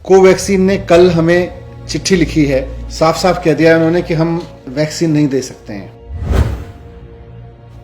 Covaxin ने कल हमें चिट्ठी लिखी है, साफ साफ कह दिया है उन्होंने कि हम वैक्सीन नहीं दे सकते हैं।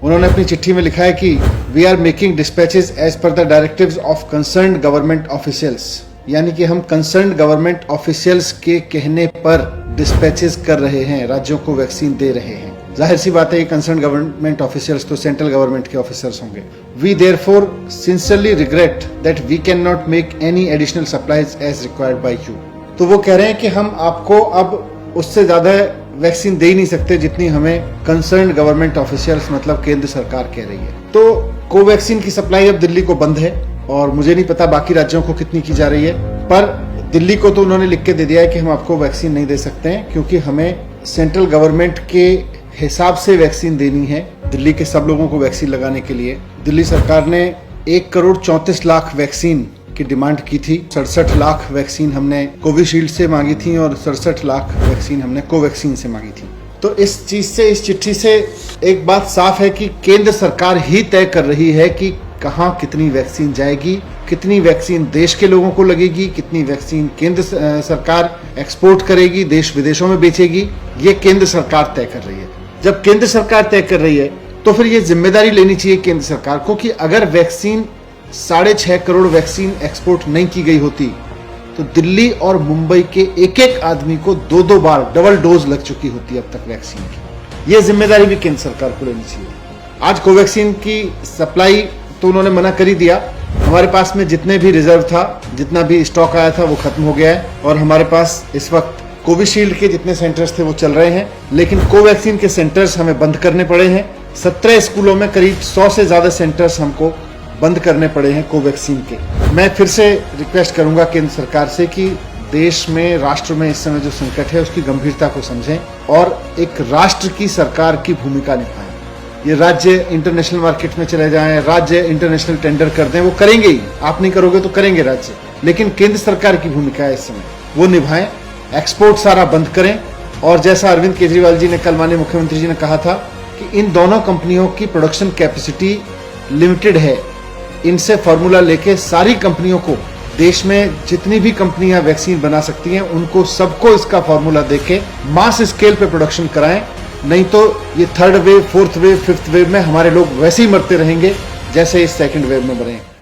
उन्होंने अपनी चिट्ठी में लिखा है कि we are making dispatches as per the directives of concerned government officials, यानी कि हम कंसर्न्ड गवर्नमेंट ऑफिशियल्स के कहने पर डिस्पैचेस कर रहे हैं, राज्यों को वैक्सीन दे रहे हैं। जाहिर सी बात है ये कंसर्न्ड गवर्नमेंट ऑफिशियल्स तो सेंट्रल गवर्नमेंट के ऑफिसर्स होंगे। We therefore sincerely regret that we can not make any additional supplies as required by you. तो वो कह रहे हैं कि हम आपको अब उससे ज्यादा वैक्सीन दे ही नहीं सकते जितनी हमें कंसर्न्ड गवर्नमेंट ऑफिशियल्स मतलब केंद्र सरकार कह रही है। तो कोवैक्सीन की सप्लाई अब दिल्ली को बंद है और मुझे नहीं पता बाकी राज्यों को कितनी की जा रही है, पर दिल्ली को तो उन्होंने लिख के दे दिया है कि हम आपको वैक्सीन नहीं दे सकते हैं क्योंकि हमें सेंट्रल गवर्नमेंट के हिसाब से वैक्सीन देनी है दिल्ली के सब लोगों को वैक्सीन लगाने के लिए। दिल्ली सरकार ने 1,34,00,000 वैक्सीन की डिमांड की थी। 67 लाख वैक्सीन हमने कोविशील्ड से मांगी थी और 67 लाख वैक्सीन हमने कोवैक्सीन से मांगी थी। तो इस चीज से, इस चिट्ठी से एक बात साफ है कि केंद्र सरकार ही तय कर रही है कि कहाँ कितनी वैक्सीन जाएगी, कितनी वैक्सीन देश के लोगों को लगेगी, कितनी वैक्सीन केंद्र सरकार एक्सपोर्ट करेगी, देश विदेशों में बेचेगी, ये केंद्र सरकार तय कर रही है। जब केंद्र सरकार तय कर रही है तो फिर ये जिम्मेदारी लेनी चाहिए केंद्र सरकार को कि अगर वैक्सीन 6.5 करोड़ वैक्सीन एक्सपोर्ट नहीं की गई होती तो दिल्ली और मुंबई के एक एक आदमी को 2-2 बार डबल डोज लग चुकी होती अब तक वैक्सीन की। ये जिम्मेदारी भी केंद्र सरकार को लेनी चाहिए। आज कोवैक्सीन की सप्लाई तो उन्होंने मना कर ही दिया। हमारे पास में जितने भी रिजर्व था, जितना भी स्टॉक आया था वो खत्म हो गया है और हमारे पास इस वक्त कोविशील्ड के जितने सेंटर्स थे वो चल रहे हैं, लेकिन कोवैक्सीन के सेंटर्स हमें बंद करने पड़े हैं। 17 स्कूलों में करीब 100 से ज्यादा सेंटर्स हमको बंद करने पड़े हैं कोवैक्सीन के। मैं फिर से रिक्वेस्ट करूंगा केंद्र सरकार से कि देश में, राष्ट्र में इस समय जो संकट है उसकी गंभीरता को समझें और एक राष्ट्र की सरकार की भूमिका निभाएं। ये राज्य इंटरनेशनल मार्केट में चले जाएं, राज्य इंटरनेशनल टेंडर कर दें, वो करेंगे ही, आप नहीं करोगे तो करेंगे राज्य, लेकिन केंद्र सरकार की भूमिका है इस समय, वो निभाएं। एक्सपोर्ट सारा बंद करें और जैसा अरविंद केजरीवाल जी ने कल माननीय मुख्यमंत्री जी ने कहा था कि इन दोनों कंपनियों की प्रोडक्शन कैपेसिटी लिमिटेड है, इनसे फॉर्मूला लेके सारी कंपनियों को, देश में जितनी भी कंपनियां वैक्सीन बना सकती हैं उनको सबको इसका फॉर्मूला देके मास स्केल पे प्रोडक्शन कराएं, नहीं तो ये 3rd wave, 4th wave, 5th wave में हमारे लोग वैसे ही मरते रहेंगे जैसे इस 2nd वेव में मरे।